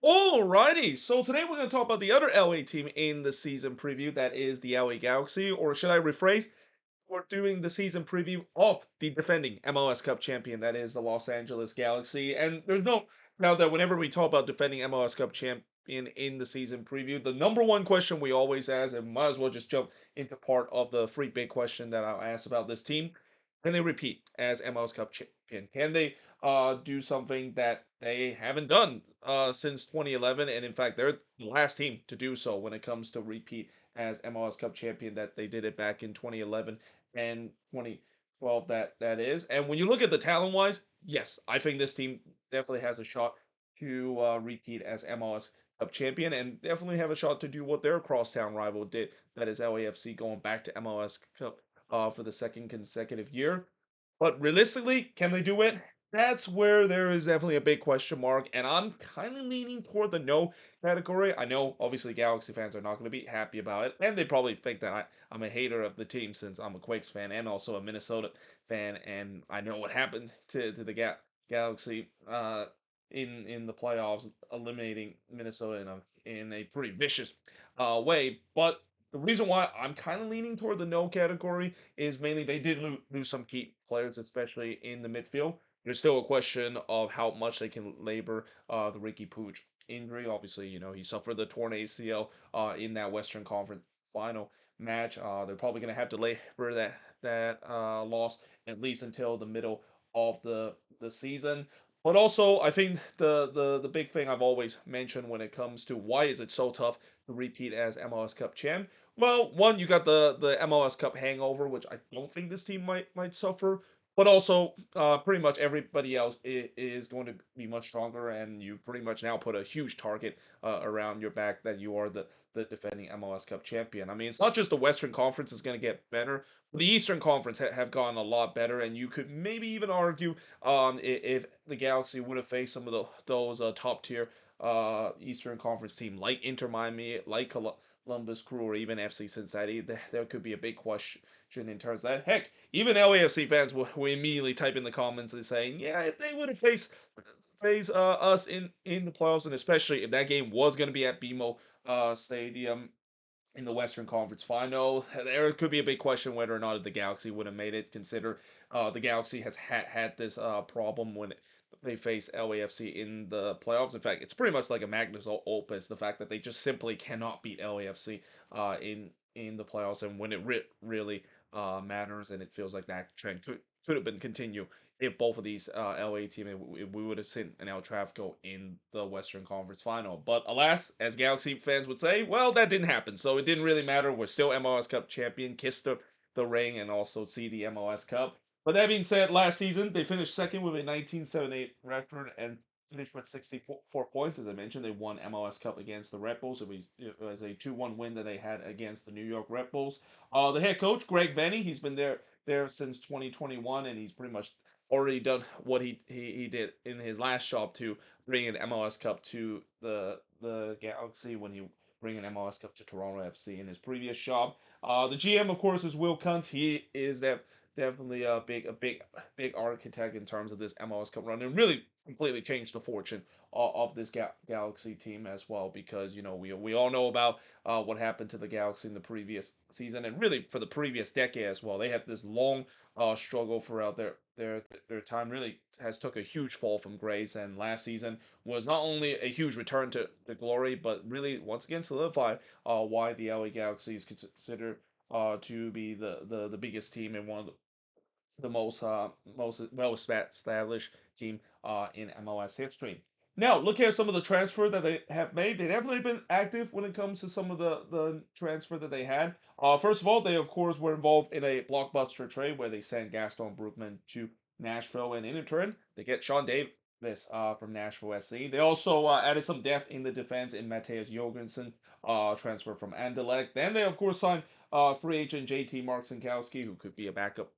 Alrighty, so today we're going to talk about the other LA team in the season preview, that is the LA Galaxy, or should I rephrase? We're doing the season preview of the defending MLS Cup champion, that is the Los Angeles Galaxy. And there's no doubt that whenever we talk about defending MLS Cup champion in the season preview, the number one question we always ask, and might as well just jump into part of the free big question that I'll ask about this team: can they repeat as MLS Cup champion? Can they do something that they haven't done since 2011? And in fact, they're the last team to do so when it comes to repeat as MLS Cup champion. That they did it back in 2011 and 2012. That is. And when you look at the talent wise, yes, I think this team definitely has a shot to repeat as MLS Cup champion, and definitely have a shot to do what their crosstown rival did. That is LAFC going back to MLS Cup for the second consecutive year. But realistically, can they do it? That's where there is definitely a big question mark, and I'm kind of leaning toward the no category. I know, obviously, Galaxy fans are not going to be happy about it, and they probably think that I'm a hater of the team since I'm a Quakes fan and also a Minnesota fan, and I know what happened to the Galaxy in the playoffs, eliminating Minnesota in a pretty vicious way. But the reason why I'm kind of leaning toward the no category is mainly they did lose some key players, especially in the midfield. There's still a question of how much they can labor the Riqui Puig injury. Obviously, he suffered the torn ACL in that Western Conference final match. They're probably going to have to labor that loss at least until the middle of the season. But also, I think the big thing I've always mentioned when it comes to why is it so tough to repeat as MLS Cup champ. Well, one, you got the MLS Cup hangover, which I don't think this team might suffer. But also, pretty much everybody else is going to be much stronger, and you pretty much now put a huge target around your back that you are the defending MLS Cup champion. I mean, it's not just the Western Conference is going to get better; the Eastern Conference have gotten a lot better, and you could maybe even argue if the Galaxy would have faced some of those top tier Eastern Conference team like Inter Miami, like Columbus Crew, or even FC Cincinnati, there could be a big question in terms of that. Heck, even LAFC fans will immediately type in the comments and saying, yeah, if they would have faced us in the playoffs, and especially if that game was going to be at BMO Stadium in the Western Conference Final, there could be a big question whether or not the Galaxy would have made it. Consider the Galaxy has had this problem when they face LAFC in the playoffs. In fact, it's pretty much like a magnus opus. The fact that they just simply cannot beat LAFC in the playoffs, and when it really matters, and it feels like that trend could have been continue if both of these LA teams, we would have seen an El Trafico in the Western Conference Final. But alas, as Galaxy fans would say, well, that didn't happen, so it didn't really matter. We're still MLS Cup champion, kiss the ring, and also see the MLS Cup. But that being said, last season they finished second with a 19-7-8 record and finished with 64 points. As I mentioned, they won MLS Cup against the Red Bulls. It was a 2-1 win that they had against the New York Red Bulls. The head coach, Greg Vanney, he's been there since 2021, and he's pretty much already done what he did in his last job to bring an MLS Cup to the Galaxy when he bring an MLS Cup to Toronto FC in his previous job. The GM, of course, is Will Kuntz. He is definitely a big architect in terms of this MLS Cup run, and really completely changed the fortune of this Galaxy team as well, because we all know about what happened to the Galaxy in the previous season, and really for the previous decade as well. They had this long struggle throughout their time. Really has took a huge fall from grace, and last season was not only a huge return to the glory, but really once again solidified why the LA Galaxy is considered to be the biggest team and one of the most well established team in MLS history. Now, look at some of the transfer that they have made. They definitely been active when it comes to some of the transfer that they had. First of all, they of course were involved in a blockbuster trade where they sent Gaston Brookman to Nashville, and in return they get Sean Davis from Nashville SC. They also added some depth in the defense in Mateus Jorgensen, transfer from Anderlecht. Then they of course signed free agent JT Marcinkowski, who could be a backup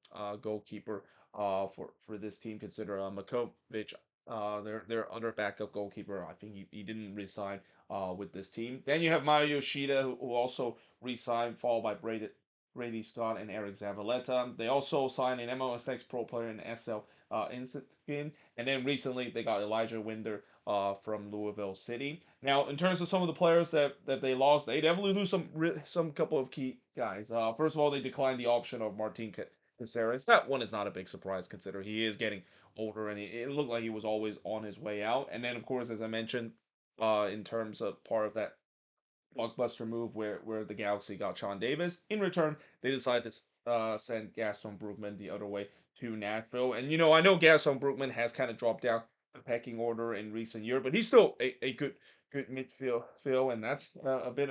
goalkeeper for this team. Consider Makovic, their other backup goalkeeper. I think he didn't resign with this team. Then you have Mario Yoshida, who also re-signed, followed by Brady Scott and Eric Zavaleta. They also signed an MLS Next Pro player in SL Instant, and then recently they got Elijah Winder from Louisville City. Now, in terms of some of the players that they lost, they definitely lose some couple of key guys. First of all, they declined the option of Martin Caceres. That one is not a big surprise, considering he is getting older, and it looked like he was always on his way out. And then, of course, as I mentioned, in terms of part of that blockbuster move where the Galaxy got Sean Davis. In return, they decided to send Gaston Brugman the other way to Nashville. And I know Gaston Brugman has kind of dropped down the pecking order in recent year, but he's still a good midfield fill, and that's a bit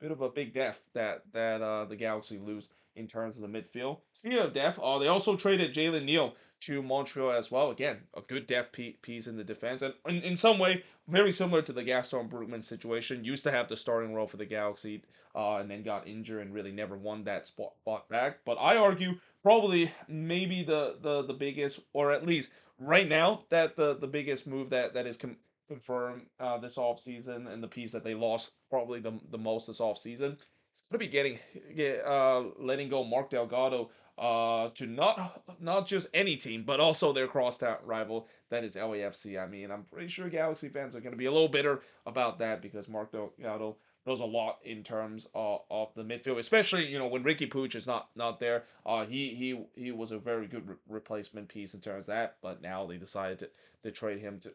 of a big depth that the Galaxy lose in terms of the midfield. Speaking of depth, they also traded Jalen Neal to Montreal as well. Again, a good depth piece in the defense, and in some way very similar to the Gaston Brugman situation. Used to have the starting role for the Galaxy, and then got injured and really never won that spot back. But I argue probably maybe the biggest, or at least right now, that the biggest move that is confirmed this off season, and the piece that they lost probably the most this off season. It's going to be letting go Mark Delgado to not just any team, but also their crosstown rival, that is LAFC. I mean, I'm pretty sure Galaxy fans are going to be a little bitter about that because Mark Delgado knows a lot in terms of the midfield, especially when Riqui Puig is not there. He was a very good replacement piece in terms of that, but now they decided to trade him to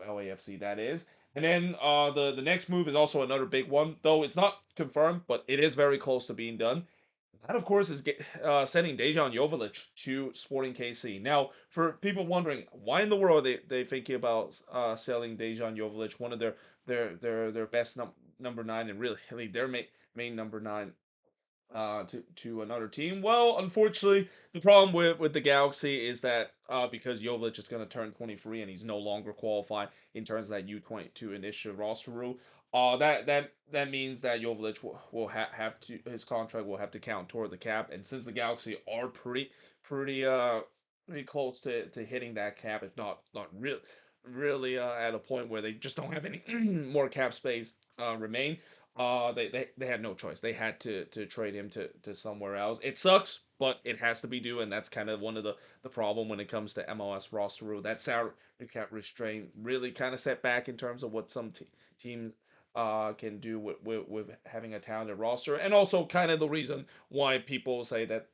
LAFC. That is. And then the next move is also another big one, though it's not confirmed, but it is very close to being done. That, of course, is sending Dejan Joveljic to Sporting KC. Now, for people wondering why in the world they thinking about selling Dejan Joveljic, one of their best number nine, and really their main number nine, to another team. Well, unfortunately, the problem with the Galaxy is that because Jovic is going to turn 23 and he's no longer qualified in terms of that U22 initial roster rule. That means that Jovic will have to his contract will have to count toward the cap, and since the Galaxy are pretty pretty close to hitting that cap, if not really at a point where they just don't have any more cap space remain. They had no choice. They had to trade him to somewhere else. It sucks, but it has to be due, and that's kind of one of the problem when it comes to MLS roster rule. That salary cap restraint really kind of set back in terms of what some teams can do with having a talented roster, and also kind of the reason why people say that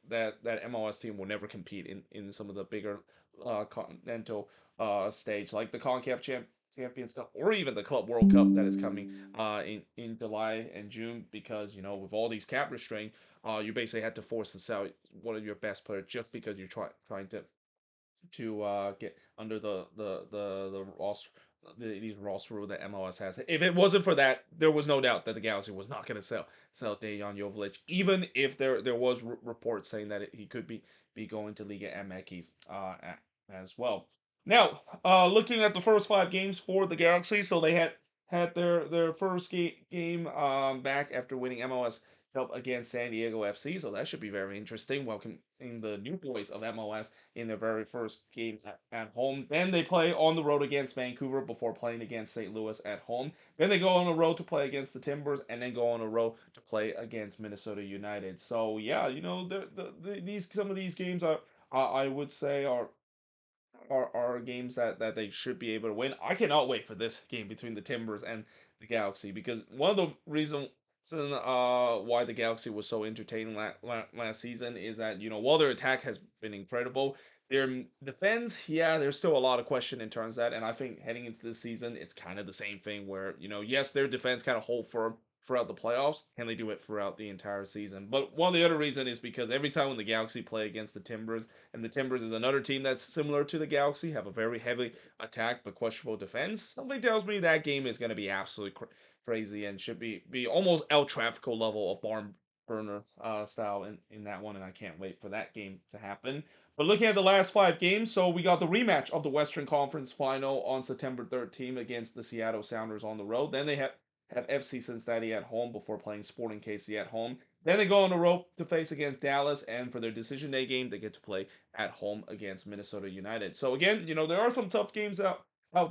MLS team will never compete in some of the bigger continental stage, like the Champions Cup, or even the Club World Cup that is coming in July and June, because with all these cap restraints, you basically had to force to sell one of your best players just because you're trying to get under the roster, these roster rule that MLS has. If it wasn't for that, there was no doubt that the Galaxy was not going to sell Dejan Joveljic, even if there was reports saying that he could be going to Liga MX as well. Now, looking at the first 5 games for the Galaxy, so they had their first game back after winning MLS Cup against San Diego FC, so that should be very interesting. Welcoming the new boys of MLS in their very first game at home. Then they play on the road against Vancouver before playing against St. Louis at home. Then they go on the road to play against the Timbers, and then go on the road to play against Minnesota United. So yeah, these some of these games I would say are games that they should be able to win. I cannot wait for this game between the Timbers and the Galaxy, because one of the reasons why the Galaxy was so entertaining last season is that while their attack has been incredible, their defense, yeah, there's still a lot of question in terms of that, and I think heading into this season, it's kind of the same thing where yes, their defense kind of hold firm throughout the playoffs. Can they do it throughout the entire season? But one of the other reason is because every time when the Galaxy play against the Timbers, and the Timbers is another team that's similar to the Galaxy, have a very heavy attack but questionable defense, something tells me that game is going to be absolutely crazy and should be almost El Trafico level of barn burner style in that one, and I can't wait for that game to happen. But looking at the last 5 games, so we got the rematch of the Western Conference Final on September 13th against the Seattle Sounders on the road. Then they have FC Cincinnati at home before playing Sporting KC at home. Then they go on the road to face against Dallas, and for their decision day game, they get to play at home against Minnesota United. So again, there are some tough games out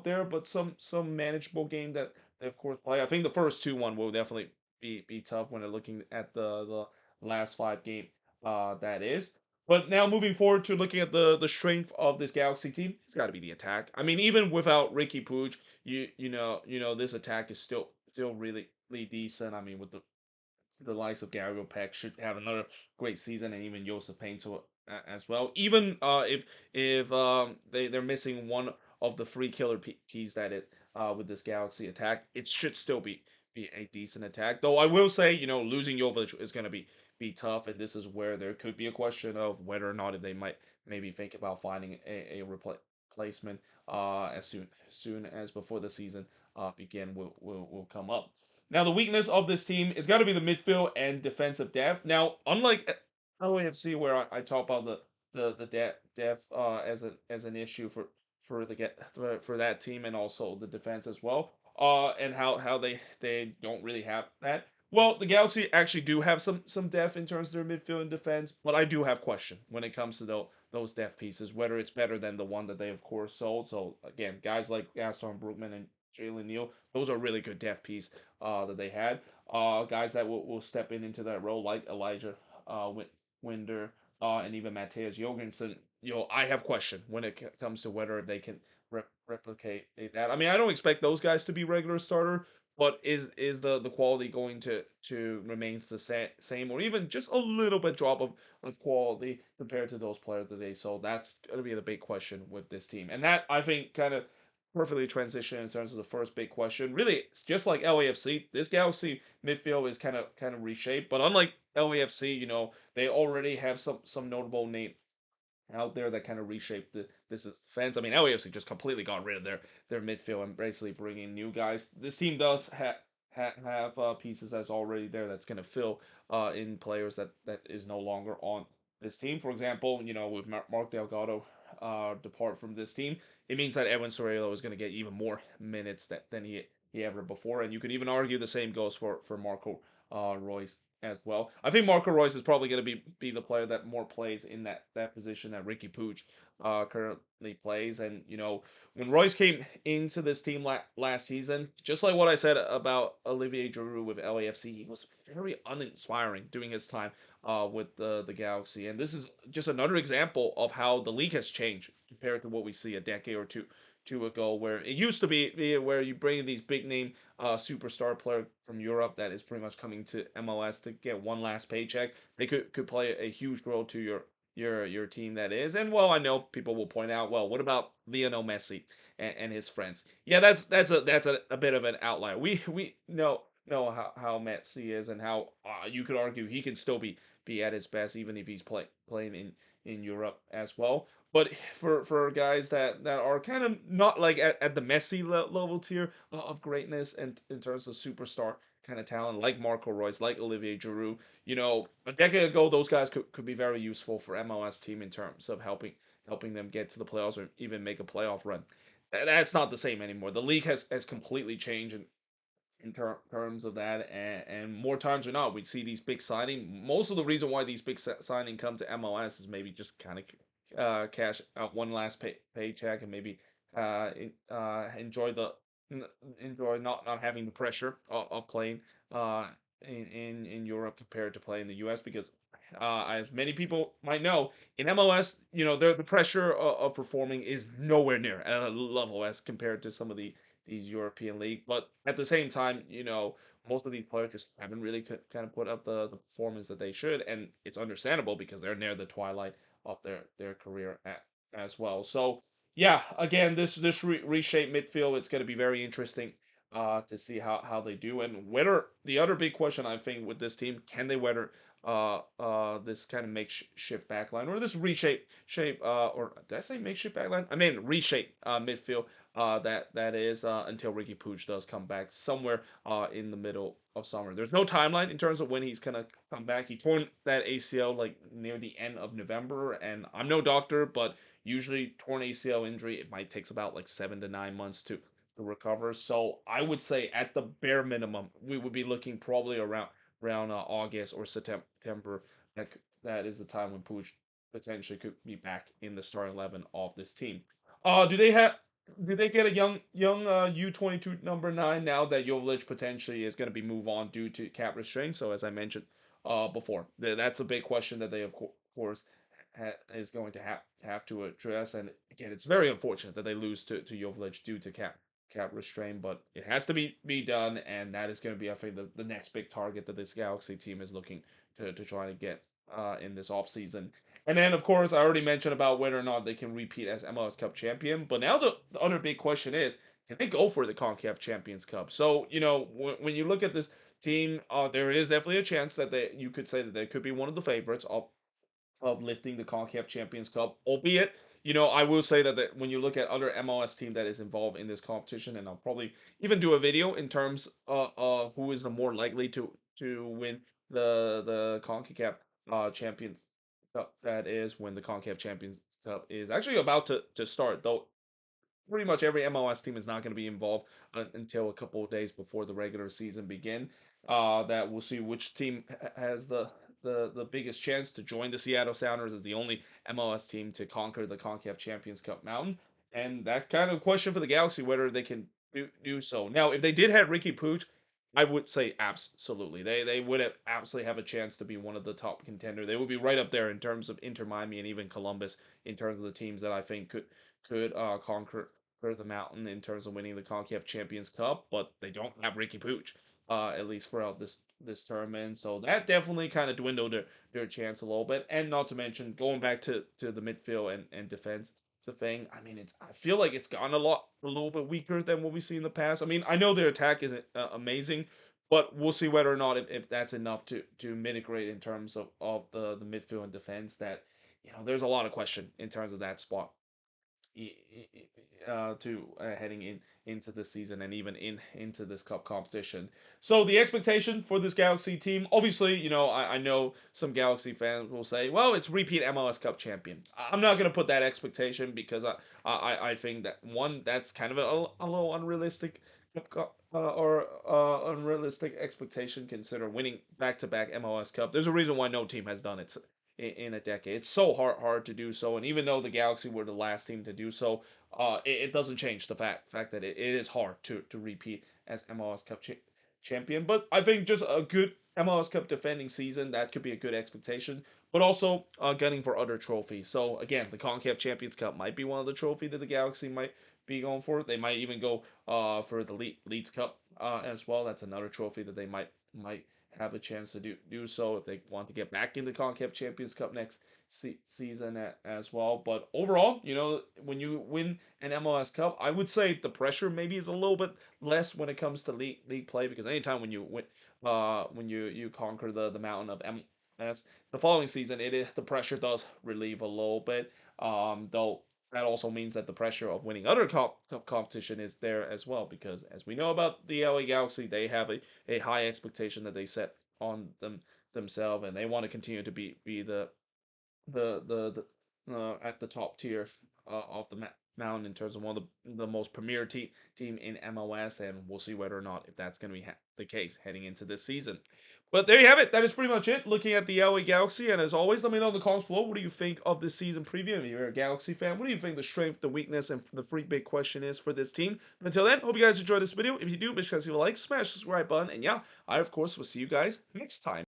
there, but some manageable game that they of course play. I think the first 2-1 will definitely be tough when they're looking at the last 5 game. That is. But now moving forward to looking at the strength of this Galaxy team, it's got to be the attack. I mean, even without Riqui Puig, you know this attack is still really decent. I mean, with the likes of Gary Peck should have another great season, and even Joseph Painter as well. Even if they're missing one of the three killer keys that is with this Galaxy attack, it should still be a decent attack. Though I will say, losing Jovic is going to be tough, and this is where there could be a question of whether or not if they might maybe think about finding a replacement as soon as before the season begin will come up. Now, the weakness of this team is got to be the midfield and defensive depth. Now, unlike LAFC, where I talk about the depth as an issue for that team and also the defense as well, and how they don't really have that. Well, the Galaxy actually do have some depth in terms of their midfield and defense, but I do have question when it comes to those depth pieces, whether it's better than the one that they of course sold. So again, guys like Gaston Brookman and Jalen Neal, those are really good depth piece that they had. Guys that will step into that role like Elijah Winder and even Matthias Jorgensen. I have question when it comes to whether they can replicate that. I mean, I don't expect those guys to be regular starter, but is the quality going to remains the same or even just a little bit drop of quality compared to those players that they sold? That's going to be the big question with this team, and that I think kind of perfectly transition in terms of the first big question. Really, it's just like LAFC. This Galaxy midfield is kind of reshaped, but unlike LAFC, they already have some notable name out there that kind of reshaped this defense. I mean, LAFC just completely got rid of their midfield and basically bringing new guys. This team does have pieces that's already there that's going to fill in players that is no longer on this team. For example, with Mark Delgado depart from this team, it means that Edwin Sorello is going to get even more minutes than he ever before, and you could even argue the same goes for Marco Royce as well. I think Marco Royce is probably going to be the player that more plays in that position that Riqui Puig currently plays. And when Royce came into this team last season, just like what I said about Olivier Giroud with LAFC, he was very uninspiring during his time with the Galaxy. And this is just another example of how the league has changed compared to what we see a decade or two ago, where it used to be where you bring these big name superstar player from Europe that is pretty much coming to MLS to get one last paycheck. They could play a huge role to your team that is. And well, I know people will point out, well, what about Lionel Messi and his friends? Yeah, that's a bit of an outlier. We know how Messi is and how you could argue he can still be at his best even if he's playing in Europe as well. But for guys that are kind of not like at the Messi level tier of greatness and in terms of superstar kind of talent, like Marco Reus, like Olivier Giroud, a decade ago those guys could be very useful for MLS team in terms of helping them get to the playoffs or even make a playoff run. That's not the same anymore. The league has completely changed in terms of that, and more times than not, we see these big signing. Most of the reason why these big signing come to MLS is maybe just kind of cash out one last paycheck and maybe enjoy enjoy not having the pressure of playing in Europe compared to playing in the US because as many people might know in MLS the pressure of performing is nowhere near a level as compared to some of these European league, but at the same time most of these players just haven't really kind of put up the performance that they should, and it's understandable because they're near the twilight of their career as well. So yeah, again, this reshaped midfield, it's going to be very interesting to see how they do and whether the other big question I think with this team, can they weather this kind of makeshift backline or this shape or did I say makeshift backline? I mean reshape midfield that is until Riqui Puig does come back somewhere in the middle of summer. There's no timeline in terms of when he's gonna come back. He torn that ACL like near the end of November, and I'm no doctor, but usually torn ACL injury it might takes about like 7 to 9 months to recover. So I would say at the bare minimum we would be looking probably around August or September. That is the time when Puig potentially could be back in the starting 11 of this team. Do they have? Did they get a young U22 number 9 now that Jovic potentially is going to be move on due to cap restraints? So as I mentioned before, that's a big question that they of course is going to have to address. And again, it's very unfortunate that they lose to Jovic due to cap restraint, but it has to be done, and that is going to be, I think, the next big target that this Galaxy team is looking to try to get in this offseason. And then, of course, I already mentioned about whether or not they can repeat as MLS Cup champion. But now the other big question is, can they go for the CONCACAF Champions Cup? So, when you look at this team, there is definitely a chance that you could say that they could be one of the favorites of lifting the CONCACAF Champions Cup, albeit, I will say that when you look at other MLS team that is involved in this competition, and I'll probably even do a video in terms of who is the more likely to win the CONCACAF Champions Cup, that is when the CONCACAF Champions Cup is actually about to start, though pretty much every MLS team is not going to be involved until a couple of days before the regular season begin. That we'll see which team has the biggest chance to join the Seattle Sounders as the only MLS team to conquer the CONCACAF Champions Cup mountain. And that's kind of a question for the Galaxy whether they can do so. Now, if they did have Riqui Puig, I would say absolutely. They would have absolutely have a chance to be one of the top contender. They would be right up there in terms of Inter Miami and even Columbus in terms of the teams that I think could conquer the mountain in terms of winning the CONCACAF Champions Cup, but they don't have Riqui Puig, at least throughout this tournament. So that definitely kind of dwindled their chance a little bit. And not to mention, going back to the midfield and defense, it's a thing. I mean, I feel like it's gone a little bit weaker than what we see in the past. I mean, I know their attack isn't amazing, but we'll see whether or not if that's enough to mitigate in terms of the midfield and defense. That there's a lot of question in terms of that spot to heading into this season and even into this cup competition. So the expectation for this Galaxy team, obviously, I know some Galaxy fans will say, well, it's repeat MLS Cup champion. I'm not gonna put that expectation because I think that one, that's kind of a little unrealistic or unrealistic expectation consider winning back-to-back MLS Cup. There's a reason why no team has done it in a decade. It's so hard to do so, and even though the Galaxy were the last team to do so, it doesn't change the fact that it is hard to repeat as MLS Cup champion. But I think just a good MLS Cup defending season, that could be a good expectation. But also gunning for other trophies. So again, the CONCACAF Champions Cup might be one of the trophy that the Galaxy might be going for. They might even go for the Leeds Cup as well. That's another trophy that they might have a chance to do so if they want to get back in the CONCACAF Champions Cup next season as well. But overall, when you win an MLS Cup, I would say the pressure maybe is a little bit less when it comes to league play, because anytime when you win, when you conquer the mountain of MLS, the following season the pressure does relieve a little bit. Though that also means that the pressure of winning other competition is there as well, because as we know about the LA Galaxy, they have a high expectation that they set on themselves, and they want to continue to be the at the top tier of the mountain in terms of one of the most premier team in MLS, and we'll see whether or not if that's going to be the case heading into this season. But there you have it. That is pretty much it. Looking at the LA Galaxy, and as always, let me know in the comments below. What do you think of this season preview? If you're a Galaxy fan, what do you think the strength, the weakness, and the freak big question is for this team? Until then, hope you guys enjoyed this video. If you do, make sure to leave a like, smash the subscribe button, and yeah, I of course will see you guys next time.